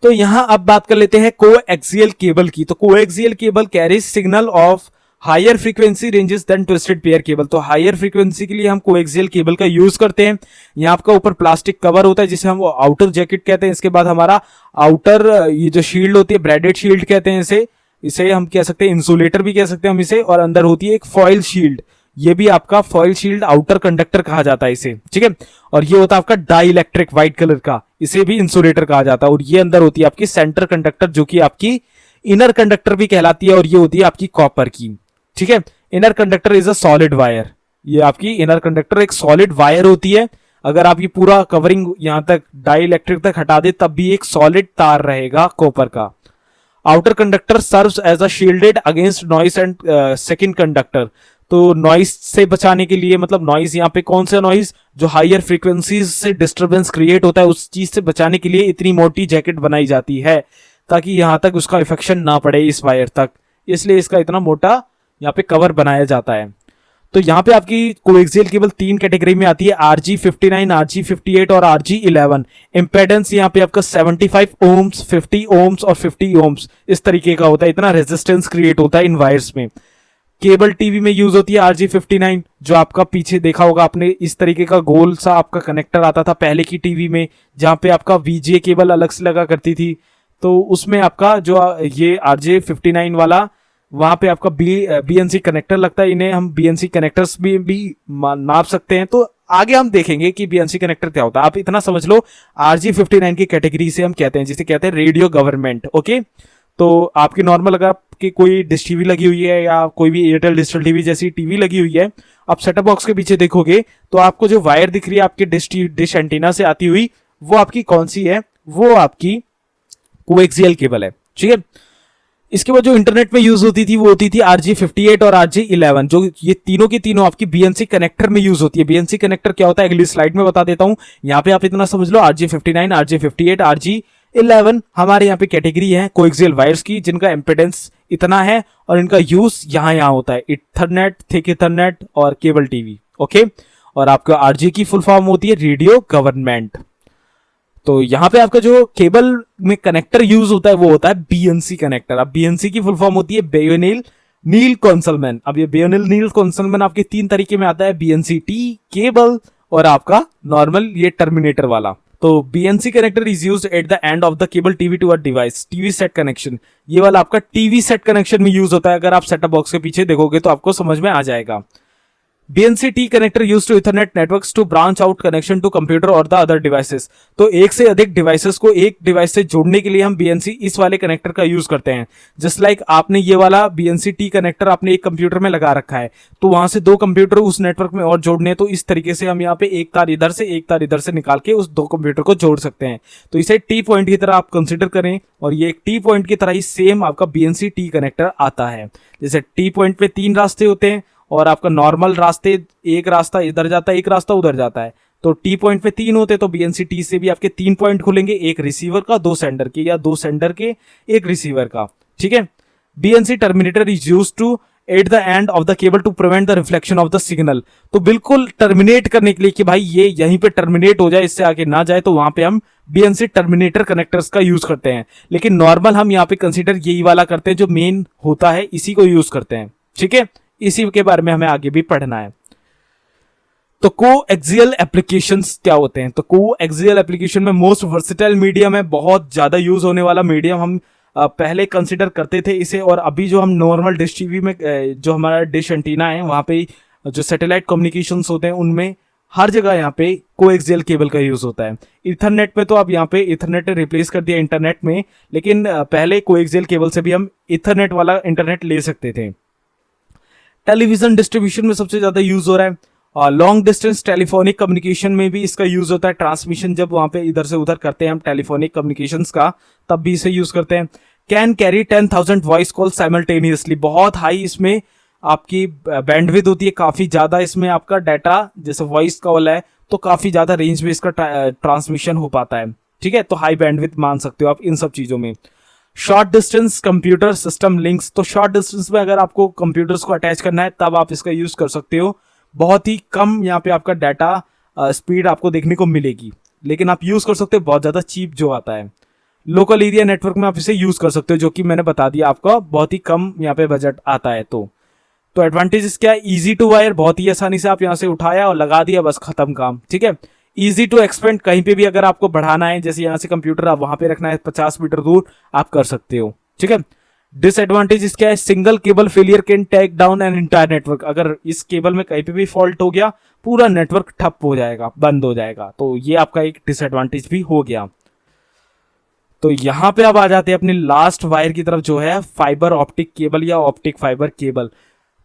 तो यहां अब बात कर लेते हैं कोएक्सियल केबल की। तो coaxial cable carries signal of higher frequency ranges than twisted pair cable. तो हायर फ्रीक्वेंसी के लिए हम कोएक्सियल केबल का यूज करते हैं। यहाँ आपका ऊपर प्लास्टिक कवर होता है जिसे हम आउटर जैकेट कहते हैं। इसके बाद हमारा आउटर ये जो शील्ड होती है, ब्रेडेड शील्ड कहते हैं इसे हम कह सकते हैं, इंसुलेटर भी कह सकते हैं हम इसे, और अंदर होती है एक फॉइल शील्ड, ये भी आपका फॉइल शील्ड आउटर कंडक्टर कहा जाता है इसे, ठीक है। और ये होता है आपका डाई इलेक्ट्रिक व्हाइट कलर का, इसे भी इंसुलेटर कहा जाता है। और ये अंदर होती है आपकी सेंटर कंडक्टर, जो कि आपकी इनर कंडक्टर भी कहलाती है, और ये होती है आपकी कॉपर की, ठीक है। Inner conductor is a solid wire, ये आपकी इनर कंडक्टर एक सॉलिड वायर होती है। अगर आप ये पूरा कवरिंग यहां तक डाई इलेक्ट्रिक तक हटा दे तब भी एक सॉलिड तार रहेगा कॉपर का। Outer conductor serves as a shielded against noise and second conductor. तो नॉइस से बचाने के लिए, मतलब नॉइस यहाँ पे कौन सा नॉइस, जो हायर फ्रीक्वेंसीज से डिस्टरबेंस क्रिएट होता है, उस चीज से बचाने के लिए इतनी मोटी जैकेट बनाई जाती है ताकि यहां तक उसका इफेक्शन ना पड़े इस वायर तक, इसलिए इसका इतना मोटा यहाँ पे कवर बनाया जाता है। तो यहाँ पे आपकी कोएक्सियल केबल 3 कैटेगरी में आती है, RG59, RG58 और RG11। इंपेडेंस यहाँ पे आपका 75 ओम्स, 50 ओम्स और 50 ओम्स इस तरीके का होता है, इतना रेजिस्टेंस क्रिएट होता है इन वायर्स में। केबल टीवी में यूज होती है RG59, जो आपका पीछे देखा होगा आपने, इस तरीके का गोल सा आपका कनेक्टर आता था पहले की टीवी में, जहां पे आपका VGA केबल अलग से लगा करती थी। तो उसमें आपका जो ये RJ59 वाला, वहां पे आपका BNC कनेक्टर लगता है। इन्हें हम BNC कनेक्टर्स भी नाप सकते हैं, तो आगे हम देखेंगे कि BNC कनेक्टर क्या होता है। आप इतना समझ लो, RG59 की कैटेगरी से हम कहते हैं, जिसे कहते हैं रेडियो गवर्नमेंट, ओके। तो आपकी नॉर्मल, अगर आपकी कोई डिश टीवी लगी हुई है या कोई भी एयरटेल डिजिटल टीवी जैसी टीवी लगी हुई है, आप सेटअप बॉक्स के पीछे देखोगे तो आपको जो वायर दिख रही है आपके डिश एंटीना से आती हुई, वो आपकी कौन सी है? वो आपकी कोएक्सियल केबल है, ठीक है। इसके बाद जो इंटरनेट में यूज होती थी वो होती थी RG58 और RG11, जो ये तीनों की तीनों आपकी BNC कनेक्टर में यूज होती है। BNC कनेक्टर क्या होता है अगली स्लाइड में बता देता हूं, यहाँ पे आप इतना समझ लो, RG59, RG58, RG11 हमारे यहाँ पे कैटेगरी है कोएक्सियल वायर्स की, जिनका इम्पिडेंस इतना है और इनका यूज यहाँ होता है, इथरनेट, थिक इथरनेट और केबल टीवी, ओके। और आपका RG की फुल फॉर्म होती है रेडियो गवर्नमेंट। तो यहाँ पे आपका जो केबल में कनेक्टर यूज होता है वो होता है BNC कनेक्टर। अब BNC की फुल फॉर्म होती है बेयोनिल नील कॉन्सलमैन। अब ये बेयोनिल नील कॉन्सलमैन आपके 3 तरीके में आता है, BNC-T केबल और आपका नॉर्मल ये टर्मिनेटर वाला। तो BNC connector is used at the end of the cable TV to a device, TV set connection. ये वाला आपका टीवी सेट कनेक्शन में यूज होता है। अगर आप सेटअप बॉक्स के पीछे देखोगे तो आपको समझ में आ जाएगा। BNC-T connector used to ethernet networks to branch out connection to computer और द अदर डिवाइसेस। तो एक से अधिक डिवाइसेस को एक डिवाइस से जोड़ने के लिए हम BNC इस वाले कनेक्टर का यूज करते हैं। जस्ट लाइक आपने ये वाला BNC-T कनेक्टर आपने एक कंप्यूटर में लगा रखा है, तो वहां से 2 कंप्यूटर उस नेटवर्क में और जोड़ने हैं, तो इस तरीके से हम यहाँ पे एक तार इधर से एक तार इधर से निकाल के उस 2 कंप्यूटर को जोड़ सकते हैं। तो इसे T पॉइंट की तरह आप कंसिडर करें, और ये एक T पॉइंट की तरह ही सेम आपका BNC-T कनेक्टर आता है। जैसे T पॉइंट पे 3 रास्ते होते हैं और आपका नॉर्मल रास्ते, एक रास्ता इधर जाता है, एक रास्ता उधर जाता है। तो टी पॉइंट पे 3 होते, तो बीएनसी टी से भी आपके 3 पॉइंट खुलेंगे, एक रिसीवर का 2 सेंडर के, या 2 सेंडर के 1 रिसीवर का, ठीक है। BNC terminator is used to at the end of the cable to prevent the reflection of the signal. तो बिल्कुल टर्मिनेट करने के लिए कि भाई ये यहीं पे टर्मिनेट हो जाए, इससे आगे ना जाए, तो वहां पे हम बीएनसी टर्मिनेटर कनेक्टर्स का यूज करते हैं। लेकिन नॉर्मल हम यहाँ पे कंसीडर यही वाला करते हैं जो मेन होता है, इसी को यूज करते हैं, ठीक है। इसी के बारे में हमें आगे भी पढ़ना है। तो कोएक्सियल एप्लीकेशंस क्या होते हैं? तो कोएक्सियल एप्लीकेशन में मोस्ट वर्सेटाइल मीडियम है, बहुत ज्यादा यूज होने वाला मीडियम हम पहले कंसिडर करते थे इसे, और अभी जो हम नॉर्मल डिश टीवी में जो हमारा डिश एंटीना है वहाँ पे जो सैटेलाइट कम्युनिकेशंस होते हैं उनमें हर जगह यहाँ पे कोएक्सियल केबल का यूज होता है। इथरनेट में तो अब यहाँ पे इथरनेट ने रिप्लेस कर दिया इंटरनेट में, लेकिन पहले कोएक्सियल केबल से भी हम इथरनेट वाला इंटरनेट ले सकते थे। टेलीविजन डिस्ट्रीब्यूशन में सबसे ज्यादा यूज हो रहा है, और लॉन्ग डिस्टेंस टेलीफोनिक कम्युनिकेशन में भी इसका यूज होता है। ट्रांसमिशन जब वहां पे इधर से उधर करते हैं हम टेलीफोनिक कम्युनिकेशंस का, तब भी इसे यूज करते हैं। Can carry 10,000 voice call simultaneously, बहुत हाई इसमें आपकी बैंडविड्थ होती है, काफी ज्यादा इसमें आपका डाटा, जैसे वॉइस कॉल है तो काफी ज्यादा रेंज में इसका ट्रांसमिशन हो पाता है, ठीक है। तो हाई बैंडविड्थ मान सकते हो आप इन सब चीजों में। Short distance computer system links, तो शॉर्ट डिस्टेंस में अगर आपको कंप्यूटर्स को अटैच करना है तब आप इसका यूज कर सकते हो। बहुत ही कम यहाँ पे आपका डाटा स्पीड आपको देखने को मिलेगी, लेकिन आप यूज कर सकते हो बहुत ज्यादा चीप जो आता है। लोकल एरिया नेटवर्क में आप इसे यूज कर सकते हो, जो कि मैंने बता दिया आपका बहुत ही कम यहाँ पे बजट आता है। तो एडवांटेजेस क्या है? इजी टू वायर, बहुत ही आसानी से आप यहाँ से उठाया और लगा दिया, बस खत्म काम, ठीक है। इजी टू एक्सपेंड, कहीं पे भी अगर आपको बढ़ाना है, जैसे यहाँ से कंप्यूटर आप वहां पे रखना है 50 मीटर दूर, आप कर सकते हो, ठीक है। डिसएडवांटेज क्या है? Single cable failure can take down an entire network, अगर इस केबल में कहीं पे भी फॉल्ट हो गया पूरा नेटवर्क ठप हो जाएगा, बंद हो जाएगा, तो ये आपका एक डिसएडवांटेज भी हो गया। तो यहां पे अब आ जाते हैं अपनी लास्ट वायर की तरफ, जो है फाइबर ऑप्टिक केबल या ऑप्टिक फाइबर केबल।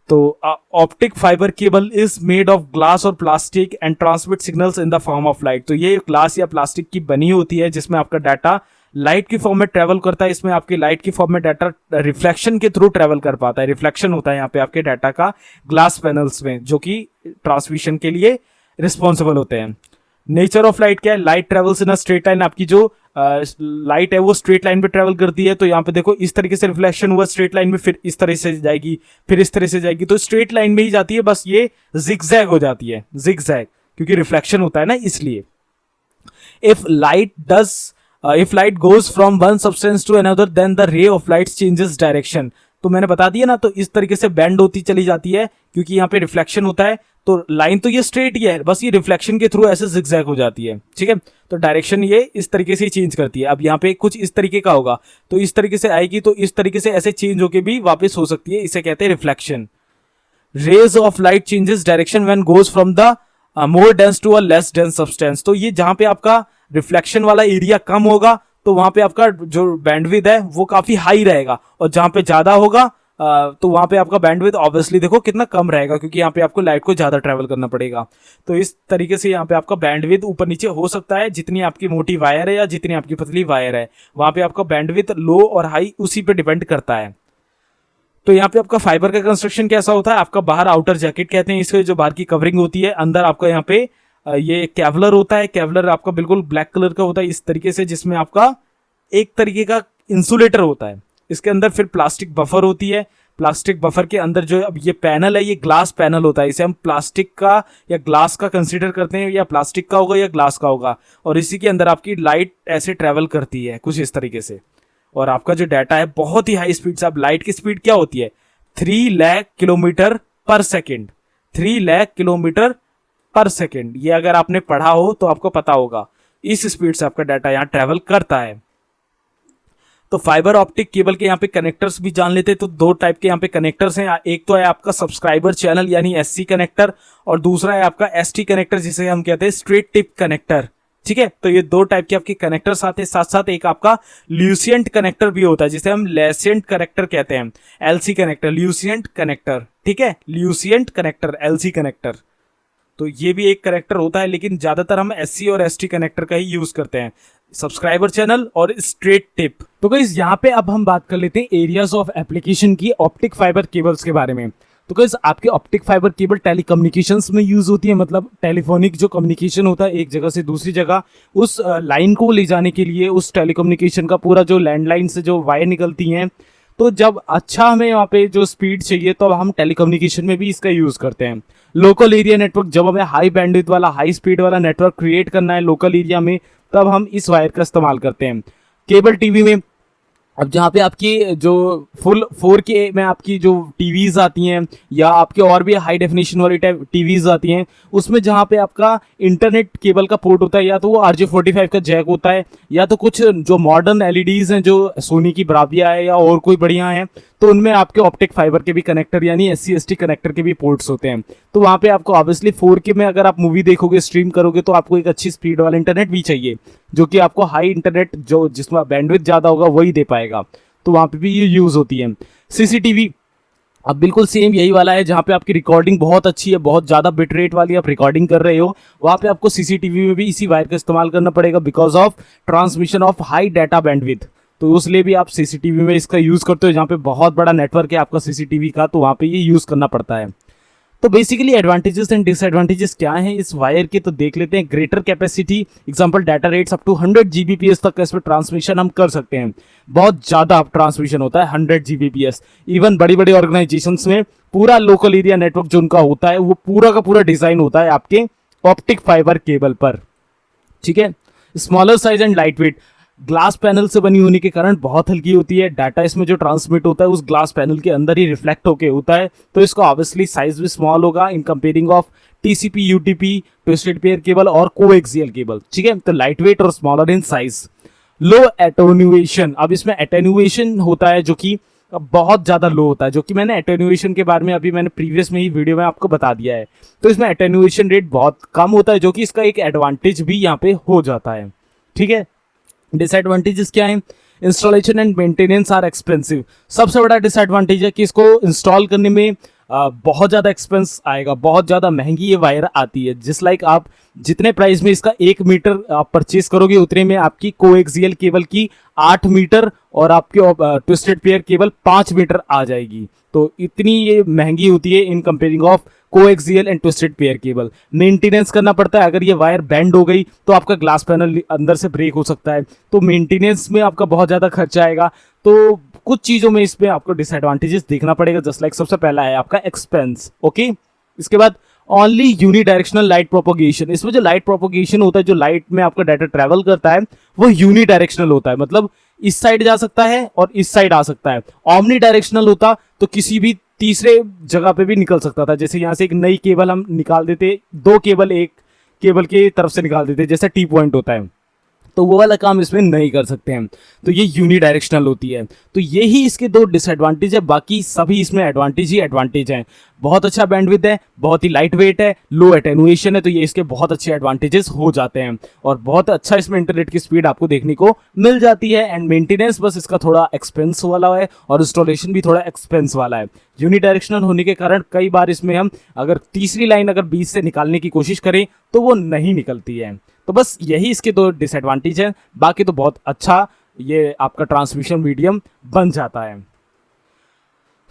तो optic fibre cable is made of glass और plastic and transmit signals in the form of light. तो ये ग्लास या प्लास्टिक की बनी होती है, जिसमें आपका डाटा लाइट की फॉर्म में ट्रेवल करता है। इसमें आपकी लाइट की फॉर्म में डाटा रिफ्लेक्शन के थ्रू ट्रेवल कर पाता है, रिफ्लेक्शन होता है यहाँ पे आपके डाटा का ग्लास पैनल्स में, जो कि ट्रांसमिशन के लिए रिस्पॉन्सिबल होते हैं। नेचर ऑफ लाइट क्या है? Light travels in a straight line, आपकी जो लाइट है वो स्ट्रेट लाइन पे ट्रेवल करती है। तो यहाँ पे देखो इस तरीके से रिफ्लेक्शन हुआ स्ट्रेट लाइन में, फिर इस तरह से जाएगी, फिर इस तरह से जाएगी, तो स्ट्रेट लाइन में ही जाती है, बस ये जिगजैग हो जाती है, जिगजैग, क्योंकि रिफ्लेक्शन होता है ना, इसलिए। If light goes from one substance to another, then the ray of light changes direction। तो मैंने बता दिया ना, तो इस तरीके से बेंड होती चली जाती है, क्योंकि यहाँ पे रिफ्लेक्शन होता है। तो लाइन तो ये स्ट्रेट ही है, बस ये रिफ्लेक्शन के थ्रू ऐसे जिगजैग हो जाती है, ठीक है। तो डायरेक्शन ये इस तरीके से चेंज करती है। अब यहाँ पे कुछ इस तरीके का होगा, तो इस तरीके से आएगी, तो इस तरीके से ऐसे चेंज होके भी वापस हो सकती है, इसे कहते हैं reflection. Rays of light changes direction when goes from the more dense to a less dense substance. तो ये जहां पे आपका रिफ्लेक्शन वाला एरिया कम होगा, तो वहां पे आपका जो बैंडविड्थ है वो काफी हाई रहेगा, और जहां पे ज्यादा होगा तो वहां पे आपका बैंडविड्थ ऑब्वियसली देखो कितना कम रहेगा, क्योंकि यहाँ पे आपको लाइट को ज्यादा ट्रेवल करना पड़ेगा। तो इस तरीके से यहाँ पे आपका बैंडविड्थ ऊपर नीचे हो सकता है, जितनी आपकी मोटी वायर है या जितनी आपकी पतली वायर है, वहां पे आपका बैंडविड्थ लो और हाई उसी पे डिपेंड करता है। तो यहाँ पे आपका फाइबर का कंस्ट्रक्शन कैसा होता है? आपका बाहर आउटर जैकेट कहते हैं इसके, जो बाहर की कवरिंग होती है, अंदर आपका यहाँ पे ये केवलर होता है। केवलर आपका बिल्कुल ब्लैक कलर का होता है इस तरीके से, जिसमें आपका एक तरीके का इंसुलेटर होता है। इसके अंदर फिर प्लास्टिक बफर होती है। प्लास्टिक बफर के अंदर जो अब ये पैनल है, ये ग्लास पैनल होता है। इसे हम प्लास्टिक का या ग्लास का कंसीडर करते हैं, या प्लास्टिक का होगा या ग्लास का होगा, और इसी के अंदर आपकी लाइट ऐसे ट्रेवल करती है कुछ इस तरीके से, और आपका जो डाटा है बहुत ही हाई स्पीड से। अब लाइट की स्पीड क्या होती है? 3 लाख किलोमीटर पर सेकेंड, 3 लाख किलोमीटर पर सेकेंड। ये अगर आपने पढ़ा हो तो आपको पता होगा, इस स्पीड से आपका डाटा यहाँ ट्रेवल करता है। तो फाइबर ऑप्टिक केबल के यहाँ पे कनेक्टर्स भी जान लेते हैं। तो दो टाइप के यहाँ पे कनेक्टर्स हैं, एक तो है आपका सब्सक्राइबर चैनल यानी एससी कनेक्टर, और दूसरा है आपका एसटी कनेक्टर, जिसे हम कहते हैं स्ट्रेट टिप कनेक्टर, ठीक है। तो ये दो टाइप के आपके कनेक्टर्स आते हैं। साथ साथ एक आपका ल्यूसिएंट कनेक्टर भी होता है, जिसे हम लेसेंट कनेक्टर कहते हैं, एलसी कनेक्टर, ल्यूसिएंट कनेक्टर, ठीक है, ल्यूसिएंट कनेक्टर, एलसी कनेक्टर। तो ये भी एक कनेक्टर होता है, लेकिन ज्यादातर हम एससी और एसटी कनेक्टर का ही यूज करते हैं, सब्सक्राइबर चैनल और स्ट्रेट टिप। तो गाइस यहाँ पे अब हम बात कर लेते हैं एरियाज ऑफ एप्लीकेशन की ऑप्टिक फाइबर केबल्स के बारे में। तो गाइस आपके ऑप्टिक फाइबर केबल टेलीकम्युनिकेशंस में यूज होती है, मतलब टेलीफोनिक जो कम्युनिकेशन होता है एक जगह से दूसरी जगह, उस लाइन को ले जाने के लिए उस टेलीकम्युनिकेशन का पूरा जो लैंडलाइन से जो वायर निकलती हैं, तो जब अच्छा हमें यहाँ पे जो स्पीड चाहिए तो हम टेलीकम्युनिकेशन में भी इसका यूज करते हैं। लोकल एरिया नेटवर्क, जब हमें हाई बैंडविड्थ वाला हाई स्पीड वाला नेटवर्क क्रिएट करना है लोकल एरिया में, तब हम इस वायर का इस्तेमाल करते हैं। केबल टीवी में, अब जहाँ पे आपकी जो फुल 4K में आपकी जो टीवीज आती हैं या आपके और भी हाई डेफिनेशन वाली टाइप टीवीज आती हैं, उसमें जहाँ पे आपका इंटरनेट केबल का पोर्ट होता है, या तो वो RJ45 का जैक होता है, या तो कुछ जो मॉडर्न LEDs हैं जो सोनी की ब्राविया है या और कोई बढ़िया है, तो उनमें आपके ऑप्टिक फाइबर के भी कनेक्टर यानी SC/ST कनेक्टर के भी पोर्ट्स होते हैं। तो वहाँ पे आपको ऑब्वियसली 4K में अगर आप मूवी देखोगे, स्ट्रीम करोगे, तो आपको एक अच्छी स्पीड वाला इंटरनेट भी चाहिए, जो कि आपको हाई इंटरनेट जो जिसमें बैंडविड्थ ज़्यादा होगा वही दे पाएगा, तो वहाँ पे भी ये यूज़ होती है। CCTV अब बिल्कुल सेम यही वाला है, जहाँ पे आपकी रिकॉर्डिंग बहुत अच्छी है, बहुत ज़्यादा बिट रेट वाली आप रिकॉर्डिंग कर रहे हो, वहाँ पे आपको CCTV में भी इसी वायर का इस्तेमाल करना पड़ेगा because of transmission of high data bandwidth. तो उसलिए भी आप CCTV में इसका यूज़ करते हो, जहाँ पे बहुत बड़ा नेटवर्क है आपका CCTV का, तो वहाँ पे ये यूज़ करना पड़ता है। तो बेसिकली एडवांटेजेस एंड डिसएडवांटेजेस क्या हैं इस वायर के, तो देख लेते हैं। Greater capacity, example data rates up to 100 Gbps तक का इसमें ट्रांसमिशन हम कर सकते हैं। बहुत ज़्यादा ट्रांसमिशन होता है 100 Gbps। इवन बड़ी बड़ी ऑर्गेनाइजेशंस में पूरा लोकल एरिया नेटवर्क जो उनका होता है वो पूरा का पूरा डिज़ाइन होता है आपके ऑप्टिक फाइबर केबल पर, ठीक है। Smaller size and light weight, glass panel से बनी होने के कारण बहुत हल्की होती है। डाटा इसमें जो ट्रांसमिट होता है उस ग्लास पैनल के अंदर ही रिफ्लेक्ट होके होता है, तो इसका ऑब्वियसली साइज भी स्मॉल होगा इन comparing of TCP UTP twisted pair cable और कोएक्सियल केबल, ठीक है। तो लाइट वेट और smaller in size. Low attenuation, अब इसमें एटेन्युएशन होता है जो कि बहुत ज़्यादा लो होता है, जो कि मैंने एटेन्युएशन के बारे में अभी मैंने प्रीवियस में ही वीडियो में आपको बता दिया है। तो इसमें एटेन्युएशन रेट बहुत कम होता है, जो कि इसका एक एडवांटेज भी यहाँ पे हो जाता है, ठीक है। डिसएडवांटेजेस क्या है? Installation and maintenance are expensive. सबसे बड़ा डिसएडवांटेज है कि इसको इंस्टॉल करने में बहुत ज़्यादा एक्सपेंस आएगा, बहुत ज़्यादा महंगी ये वायर आती है। जिस लाइक आप जितने प्राइस में इसका 1 मीटर आप परचेज करोगे, उतने में आपकी कोएक्सियल केबल की 8 मीटर और आपके ट्विस्टेड पेयर केबल 5 मीटर आ जाएगी। तो इतनी ये महंगी होती है इन comparing of coaxial and twisted pair cable. Maintenance करना पड़ता है, अगर ये वायर बेंड हो गई तो आपका ग्लास पैनल अंदर से ब्रेक हो सकता है, तो मेंटेनेंस में आपका बहुत ज़्यादा खर्चा आएगा। तो कुछ चीज़ों में इसमें आपको डिसएडवांटेजेस देखना पड़ेगा, जस्ट लाइक सबसे पहला है आपका एक्सपेंस, ओके। इसके बाद ओनली यूनिडायरेक्शनल लाइट प्रोपोगेशन। इसमें जो लाइट प्रोपोगेशन होता है, जो लाइट में आपका डाटा ट्रैवल करता है, वो यूनिडायरेक्शनल होता है, मतलब इस साइड जा सकता है और इस साइड आ सकता है। ओमनी डायरेक्शनल होता तो किसी भी तीसरे जगह पे भी निकल सकता था। जैसे यहाँ से एक नई केबल हम निकाल देते, 2 केबल एक केबल की तरफ से निकाल देते, जैसे T पॉइंट होता है, तो वो वाला काम इसमें नहीं कर सकते हैं। तो ये यूनिडायरेक्शनल होती है। तो यही इसके 2 डिसएडवांटेज है, बाकी सभी इसमें एडवांटेज ही एडवांटेज हैं। बहुत अच्छा बैंडविड्थ है, बहुत ही लाइट वेट है, लो एटेन्युएशन है, तो ये इसके बहुत अच्छे एडवांटेजेस हो जाते हैं और बहुत अच्छा इसमें इंटरनेट की स्पीड आपको देखने को मिल जाती है। एंड मेंटेनेंस बस इसका थोड़ा एक्सपेंस वाला है और इंस्टॉलेशन भी थोड़ा एक्सपेंस वाला है। यूनिडायरेक्शनल होने के कारण कई बार इसमें हम अगर तीसरी लाइन अगर बीच से निकालने की कोशिश करें तो वो नहीं निकलती है। तो बस यही इसके 2 डिसएडवांटेज है, बाकी तो बहुत अच्छा ये आपका ट्रांसमिशन मीडियम बन जाता है।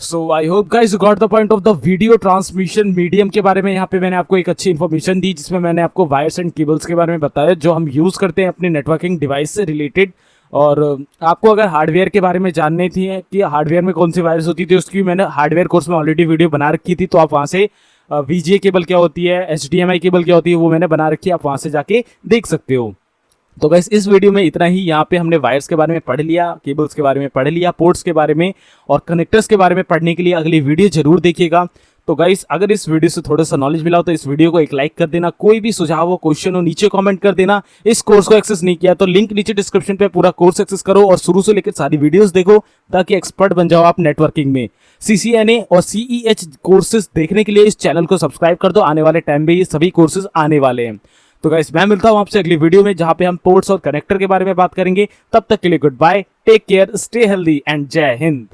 So I hope guys you got the point of the video. Transmission medium के बारे में यहाँ पे मैंने आपको एक अच्छी इन्फॉर्मेशन दी, जिसमें मैंने आपको वायर्स एंड केबल्स के बारे में बताया जो हम यूज़ करते हैं अपने नेटवर्किंग डिवाइस से रिलेटेड। और आपको अगर हार्डवेयर के बारे में जाननी थी कि हार्डवेयर में कौन सी वायर्स होती थी, उसकी मैंने हार्डवेयर कोर्स में ऑलरेडी वीडियो बना रखी थी, तो आप वहाँ से VGA केबल क्या होती है, HDMI केबल क्या होती है, वो मैंने बना रखी है, आप वहाँ से जाके देख सकते हो। तो गाइस इस वीडियो में इतना ही। यहाँ पे हमने वायर्स के बारे में पढ़ लिया, केबल्स के बारे में पढ़ लिया, पोर्ट्स के बारे में और कनेक्टर्स के बारे में पढ़ने के लिए अगली वीडियो जरूर देखिएगा। तो गाइस अगर इस वीडियो से थोड़ा सा नॉलेज मिला हो तो इस वीडियो को एक लाइक कर देना। कोई भी सुझाव हो, क्वेश्चन हो, नीचे कमेंट कर देना। इस कोर्स को एक्सेस नहीं किया तो लिंक नीचे डिस्क्रिप्शन पे पूरा कोर्स एक्सेस करो और शुरू से लेकर सारी वीडियोस देखो, ताकि एक्सपर्ट बन जाओ आप नेटवर्किंग में। CCNA और CEH कोर्सेज देखने के लिए इस चैनल को सब्सक्राइब कर दो, आने वाले टाइम में ये सभी कोर्सेज आने वाले हैं। तो गाइस मैं मिलता हूं आपसे अगली वीडियो में, जहां पे हम पोर्ट्स और कनेक्टर के बारे में बात करेंगे। तब तक के लिए goodbye, take care, stay healthy and जय हिंद।